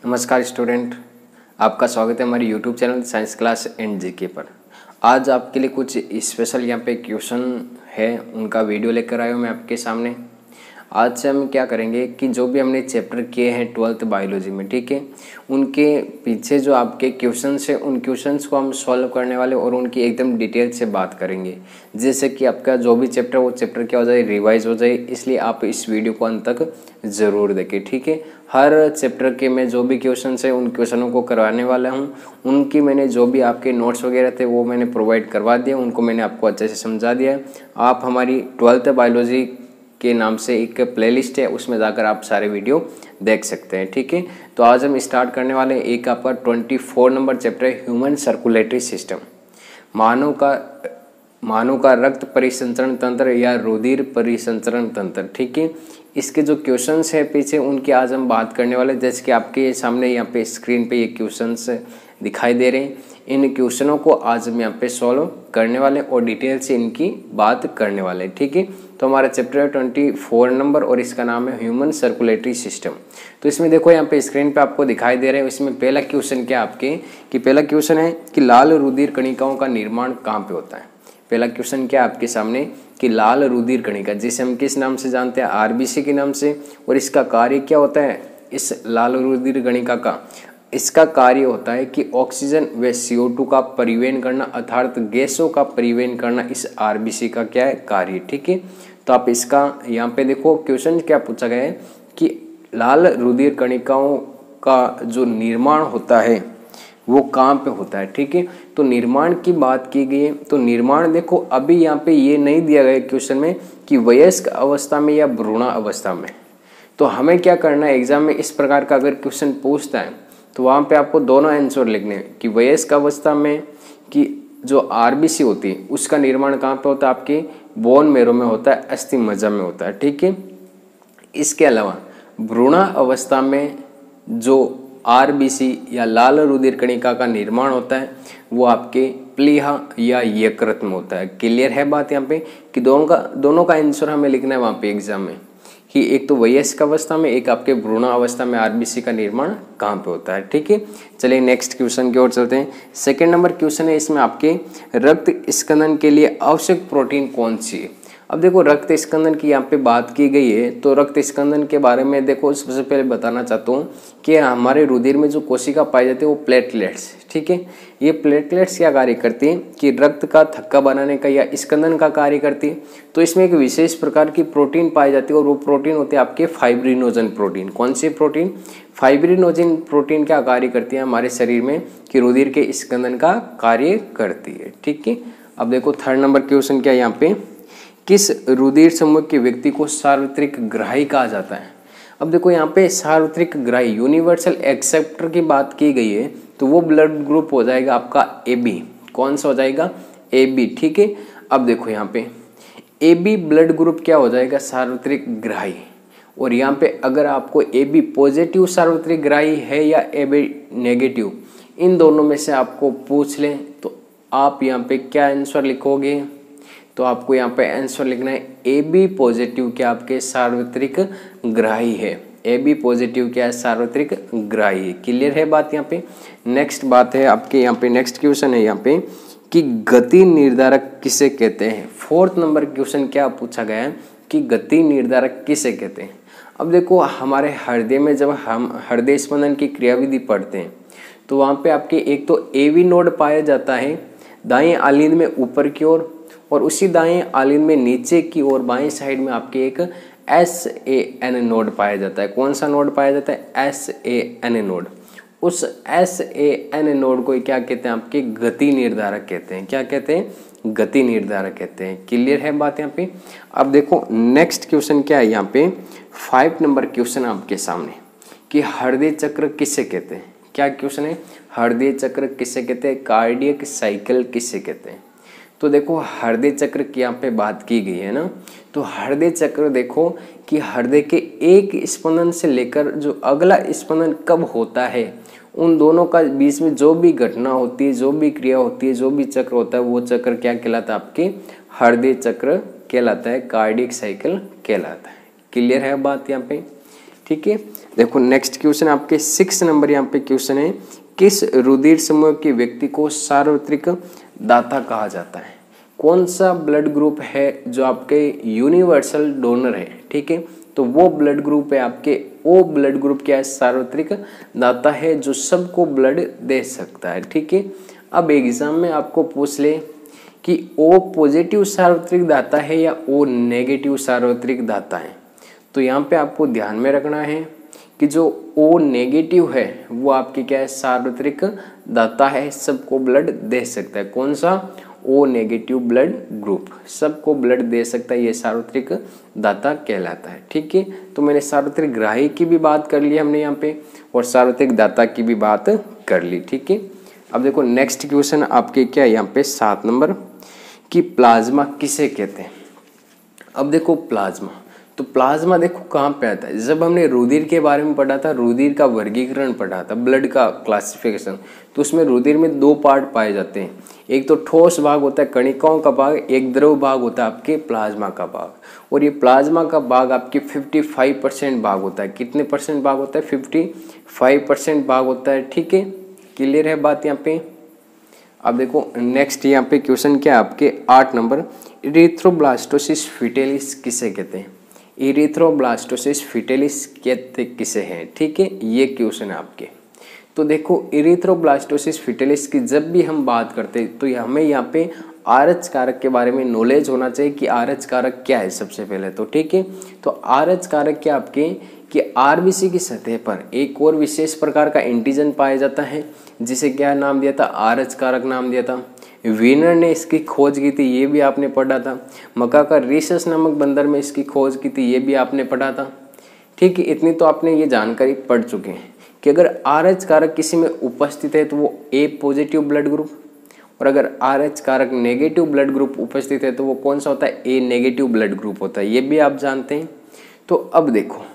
नमस्कार स्टूडेंट, आपका स्वागत है हमारे YouTube channel science class and GK पर। आज आपके लिए कुछ स्पेशल यहाँ पे क्वेश्चन है, उनका वीडियो लेकर आया हूँ मैं आपके सामने। आज से हम क्या करेंगे कि जो भी हमने चैप्टर किए हैं 12th बायोलॉजी में, ठीक है, उनके पीछे जो आपके क्वेश्चंस हैं उन क्वेश्चंस को हम सॉल्व करने वाले और उनकी एकदम डिटेल से बात करेंगे, जिससे कि आपका जो भी चैप्टर वो चैप्टर क्या हो जाए, रिवाइज हो जाए। इसलिए आप इस वीडियो को अंत तक ज़रूर देखें, ठीक है। हर चैप्टर के मैं जो भी क्वेश्चंस है उन क्वेश्चनों को करवाने वाला हूँ। उनकी मैंने जो भी आपके नोट्स वगैरह थे वो मैंने प्रोवाइड करवा दिया, उनको मैंने आपको अच्छे से समझा दिया है। आप हमारी 12th बायोलॉजी के नाम से एक प्लेलिस्ट है, उसमें जाकर आप सारे वीडियो देख सकते हैं, ठीक है। तो आज हम स्टार्ट करने वाले हैं। एक आपका 24 नंबर चैप्टर है ह्यूमन सर्कुलेटरी सिस्टम, मानव का रक्त परिसंचरण तंत्र या रुधिर परिसंचरण तंत्र, ठीक है। इसके जो क्वेश्चंस है पीछे उनकी आज हम बात करने वाले। जैसे कि आपके सामने यहाँ पे स्क्रीन पे ये क्वेश्चंस दिखाई दे रहे हैं, इन क्वेश्चनों को आज हम यहाँ पे सॉल्व करने वाले और डिटेल से इनकी बात करने वाले, ठीक है। तो हमारा चैप्टर है 24 नंबर और इसका नाम है ह्यूमन सर्कुलेटरी सिस्टम। तो इसमें देखो यहाँ पे स्क्रीन पे आपको दिखाई दे रहे हैं। इसमें पहला क्वेश्चन क्या आपके कि पहला क्वेश्चन है कि लाल रुधिर कणिकाओं का निर्माण कहाँ पे होता है। पहला क्वेश्चन क्या आपके सामने कि लाल रुधिर कणिका, जिसे हम किस नाम से जानते हैं, आरबीसी के नाम से, और इसका कार्य क्या होता है इस लाल रुधिर कणिका का। इसका कार्य होता है कि ऑक्सीजन व CO2 का परिवहन करना, अर्थात गैसों का परिवहन करना इस आरबीसी का क्या है कार्य, ठीक है। तो आप इसका यहाँ पे देखो क्वेश्चन क्या पूछा गया है कि लाल रुधिर कणिकाओं का जो निर्माण होता है वो कहाँ पे होता है, ठीक है। तो निर्माण की बात की गई है, तो निर्माण देखो अभी यहाँ पे ये नहीं दिया गया क्वेश्चन में कि वयस्क अवस्था में या भ्रूण अवस्था में। तो हमें क्या करना है, एग्जाम में इस प्रकार का अगर क्वेश्चन पूछता है तो वहाँ पे आपको दोनों आंसर लिखने हैं कि वयस्क अवस्था में कि जो आरबीसी होती है उसका निर्माण कहाँ पे होता है, आपके बोन मैरो में होता है, अस्थि मज्जा में होता है, ठीक है। इसके अलावा भ्रूण अवस्था में जो आरबीसी या लाल रुधिर कणिका का निर्माण होता है वो आपके प्लीहा या यकृत में होता है। क्लियर है बात यहाँ पे कि दोनों का आंसर हमें लिखना है वहाँ पे एग्जाम में कि एक तो वयस्क अवस्था में, एक आपके भ्रूण अवस्था में आरबीसी का निर्माण कहाँ पे होता है, ठीक है। चलिए नेक्स्ट क्वेश्चन की ओर चलते हैं। सेकेंड नंबर क्वेश्चन है, इसमें आपके रक्त स्कंदन के लिए आवश्यक प्रोटीन कौन सी है। अब देखो रक्त स्कंदन की यहाँ पे बात की गई है, तो रक्त स्कंदन के बारे में देखो सबसे पहले बताना चाहता हूँ कि हमारे रुधिर में जो कोशिका पाई जाती है वो प्लेटलेट्स, ठीक है। ये प्लेटलेट्स क्या कार्य करती है कि रक्त का थक्का बनाने का या स्कंदन का कार्य करती है। तो इसमें एक विशेष प्रकार की प्रोटीन पाई जाती है और वो प्रोटीन होती है आपके फाइब्रिनोजन प्रोटीन। कौन सी प्रोटीन, फाइब्रिनोजन प्रोटीन क्या कार्य करती है हमारे शरीर में कि रुधिर के स्कंदन का कार्य करती है, ठीक है। अब देखो थर्ड नंबर क्वेश्चन क्या है यहाँ पे, किस रुधिर समूह के व्यक्ति को सार्वत्रिक ग्राही कहा जाता है। अब देखो यहाँ पे सार्वत्रिक ग्राही यूनिवर्सल एक्सेप्टर की बात की गई है, तो वो ब्लड ग्रुप हो जाएगा आपका AB। कौन सा हो जाएगा, AB, ठीक है। अब देखो यहाँ पे AB ब्लड ग्रुप क्या हो जाएगा, सार्वत्रिक ग्राही। और यहाँ पे अगर आपको AB पॉजिटिव सार्वत्रिक ग्राही है या AB नेगेटिव, इन दोनों में से आपको पूछ लें तो आप यहाँ पे क्या आंसर लिखोगे, तो आपको यहाँ पे आंसर लिखना है AB पॉजिटिव क्या आपके सार्वत्रिक ग्राही है। AB पॉजिटिव क्या है, सार्वत्रिक ग्राही है। क्लियर है बात यहाँ पे। नेक्स्ट बात है आपके यहाँ पे, नेक्स्ट क्वेश्चन है यहाँ पे कि गति निर्धारक किसे कहते हैं। फोर्थ नंबर क्वेश्चन क्या पूछा गया है कि गति निर्धारक किसे कहते हैं। अब देखो हमारे हृदय में जब हम हृदय स्पंदन की क्रियाविधि पढ़ते हैं तो वहाँ पे आपके एक तो AV नोड पाया जाता है दाएं आलिंद में ऊपर की ओर, और उसी दाएं आलिंद में नीचे की ओर बाएं साइड में आपके एक SAN नोड पाया जाता है। कौन सा नोड पाया जाता है, SAN नोड। उस SAN नोड को क्या कहते हैं, आपके गति निर्धारक कहते हैं। क्या कहते हैं, गति निर्धारक कहते हैं। क्लियर है बात यहाँ पे। अब देखो नेक्स्ट क्वेश्चन क्या है यहाँ पे, 5 नंबर क्वेश्चन आपके सामने कि हृदय चक्र किसे कहते हैं। क्या क्वेश्चन है, हृदय चक्र किसे कहते हैं, कार्डियक साइकिल किसे कहते हैं। तो देखो हृदय चक्र की यहाँ पे बात की गई है ना, तो हृदय चक्र देखो कि हृदय के एक स्पंदन से लेकर जो अगला स्पंदन कब होता है, उन दोनों का बीच में जो भी घटना होती है, जो भी क्रिया होती है, जो भी चक्र होता है, वो चक्र क्या कहलाता है, आपके हृदय चक्र कहलाता है, कार्डियक साइकिल कहलाता है। क्लियर है बात यहाँ पे, ठीक है। देखो नेक्स्ट क्वेश्चन आपके 6 नंबर यहाँ पे क्वेश्चन है, किस रुधिर समूह के व्यक्ति को सार्वत्रिक दाता कहा जाता है? कौन सा ब्लड ग्रुप है जो आपके यूनिवर्सल डोनर है? ठीक है, तो वो ब्लड ग्रुप है आपके, वो ब्लड ग्रुप क्या है? सार्वत्रिक दाता है जो सबको ब्लड दे सकता है। ठीक है, अब एग्जाम में आपको पूछ ले कि ओ पॉजिटिव सार्वत्रिक दाता है या ओ नेगेटिव सार्वत्रिक दाता है, तो यहाँ पे आपको ध्यान में रखना है कि जो ओ नेगेटिव है वो आपके क्या है? सार्वत्रिक दाता है, सबको ब्लड दे सकता है। कौन सा? ओ नेगेटिव ब्लड ग्रुप सबको ब्लड दे सकता है, ये सार्वत्रिक दाता कहलाता है। ठीक है, तो मैंने सार्वत्रिक ग्राही की भी बात कर ली हमने यहाँ पे, और सार्वत्रिक दाता की भी बात कर ली। ठीक है, अब देखो नेक्स्ट क्वेश्चन आपके क्या है यहाँ पे 7 नंबर, कि प्लाज्मा किसे कहते हैं? अब देखो प्लाज्मा, तो प्लाज्मा देखो कहाँ पे आता है? जब हमने रुधिर के बारे में पढ़ा था, रुधिर का वर्गीकरण पढ़ा था, ब्लड का क्लासिफिकेशन, तो उसमें रुधिर में 2 पार्ट पाए जाते हैं। एक तो ठोस भाग होता है कणिकाओं का भाग, एक द्रव भाग होता है आपके प्लाज्मा का भाग। और ये प्लाज्मा का भाग आपके 55% भाग होता है। कितने परसेंट भाग होता है? 55% भाग होता है। ठीक है, क्लियर है बात यहाँ पे? अब देखो नेक्स्ट यहाँ पे क्वेश्चन क्या है आपके 8 नंबर, इरिथ्रोब्लास्टोसिस फिटेलिस किसे कहते हैं? इरिथ्रोब्लास्टोसिस फिटेलिस कहते किसे हैं? ठीक है, ये क्वेश्चन है आपके। तो देखो इरिथ्रोब्लास्टोसिस फिटेलिस की जब भी हम बात करते हैं तो हमें यहाँ पे आरएच कारक के बारे में नॉलेज होना चाहिए कि आरएच कारक क्या है सबसे पहले तो। ठीक है, तो आरएच कारक क्या आपके कि आरबीसी की सतह पर एक और विशेष प्रकार का एंटीजन पाया जाता है, जिसे क्या नाम दिया था? आरएच कारक नाम दिया था। वीनर ने इसकी खोज की थी, ये भी आपने पढ़ा था। मकाकर रीसस नामक बंदर में इसकी खोज की थी, ये भी आपने पढ़ा था। ठीक है, इतनी तो आपने ये जानकारी पढ़ चुके हैं कि अगर आरएच कारक किसी में उपस्थित है तो वो ए पॉजिटिव ब्लड ग्रुप, और अगर आरएच कारक नेगेटिव ब्लड ग्रुप उपस्थित है तो वो कौन सा होता है? ए नेगेटिव ब्लड ग्रुप होता है, ये भी आप जानते हैं। तो अब देखो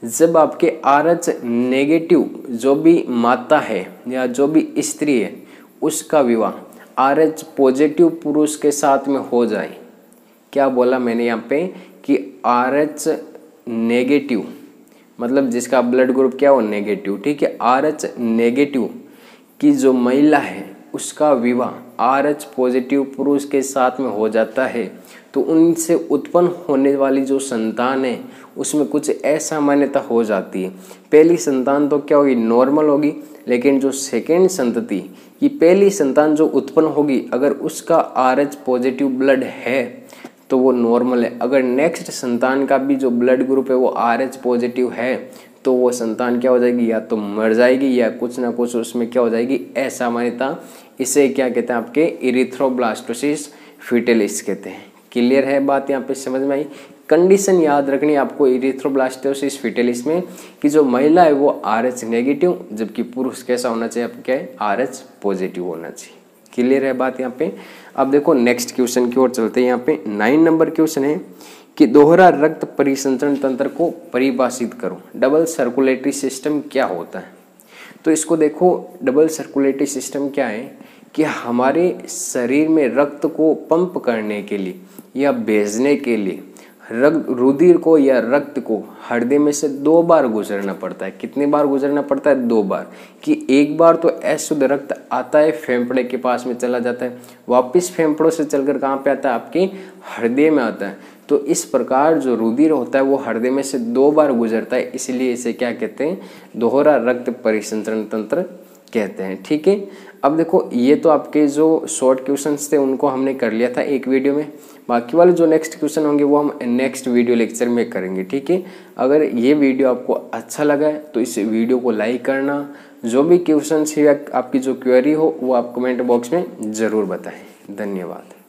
जब आपके आरएच नेगेटिव जो भी माता है या जो भी स्त्री है उसका विवाह आरएच पॉजिटिव पुरुष के साथ में हो जाए, क्या बोला मैंने यहाँ पे कि आरएच नेगेटिव मतलब जिसका ब्लड ग्रुप क्या हो? नेगेटिव। ठीक है, आरएच नेगेटिव की जो महिला है उसका विवाह आरएच पॉजिटिव पुरुष के साथ में हो जाता है, तो उनसे उत्पन्न होने वाली जो संतान है उसमें कुछ असामान्यता हो जाती है। पहली संतान तो क्या होगी? नॉर्मल होगी, लेकिन जो सेकेंड संतति की पहली संतान जो उत्पन्न होगी अगर उसका आरएच पॉजिटिव ब्लड है तो वो नॉर्मल है। अगर नेक्स्ट संतान का भी जो ब्लड ग्रुप है वो आरएच पॉजिटिव है तो वो संतान क्या हो जाएगी? या तो मर जाएगी या कुछ ना कुछ उसमें क्या हो जाएगी? असामान्यता। इसे क्या कहते हैं? आपके इरिथ्रोब्लास्टोसिस फिटेलिस कहते हैं। क्लियर है बात यहाँ पे? समझ में आई? कंडीशन याद रखनी आपको इरिथ्रोब्लास्टोसिस फिटेलिस में कि जो महिला है वो आरएच नेगेटिव, जबकि पुरुष कैसा होना चाहिए? आपको क्या है? आरएच पॉजिटिव होना चाहिए। क्लियर है बात यहाँ पे? अब देखो नेक्स्ट क्वेश्चन की ओर चलते हैं। यहाँ पे 9 नंबर क्वेश्चन है कि दोहरा रक्त परिसंचरण तंत्र को परिभाषित करो। डबल सर्कुलेटरी सिस्टम क्या होता है? तो इसको देखो, डबल सर्कुलेटरी सिस्टम क्या है कि हमारे शरीर में रक्त को पंप करने के लिए या भेजने के लिए रुधिर को या रक्त को हृदय में से 2 बार गुजरना पड़ता है। कितनी बार गुजरना पड़ता है? 2 बार। कि एक बार तो अशुद्ध रक्त आता है, फेफड़े के पास में चला जाता है, वापस फेफड़ों से चलकर कहाँ पे आता है? आपके हृदय में आता है। तो इस प्रकार जो रुधिर होता है वो हृदय में से 2 बार गुजरता है, इसलिए इसे क्या कहते हैं? दोहरा रक्त परिसंचरण तंत्र कहते हैं। ठीक है, अब देखो ये तो आपके जो शॉर्ट क्वेश्चंस थे उनको हमने कर लिया था एक वीडियो में। बाकी वाले जो नेक्स्ट क्वेश्चन होंगे वो हम नेक्स्ट वीडियो लेक्चर में करेंगे। ठीक है, अगर ये वीडियो आपको अच्छा लगा है तो इस वीडियो को लाइक करना। जो भी क्वेश्चन है आपकी जो क्वेरी हो वो आप कमेंट बॉक्स में ज़रूर बताएं। धन्यवाद।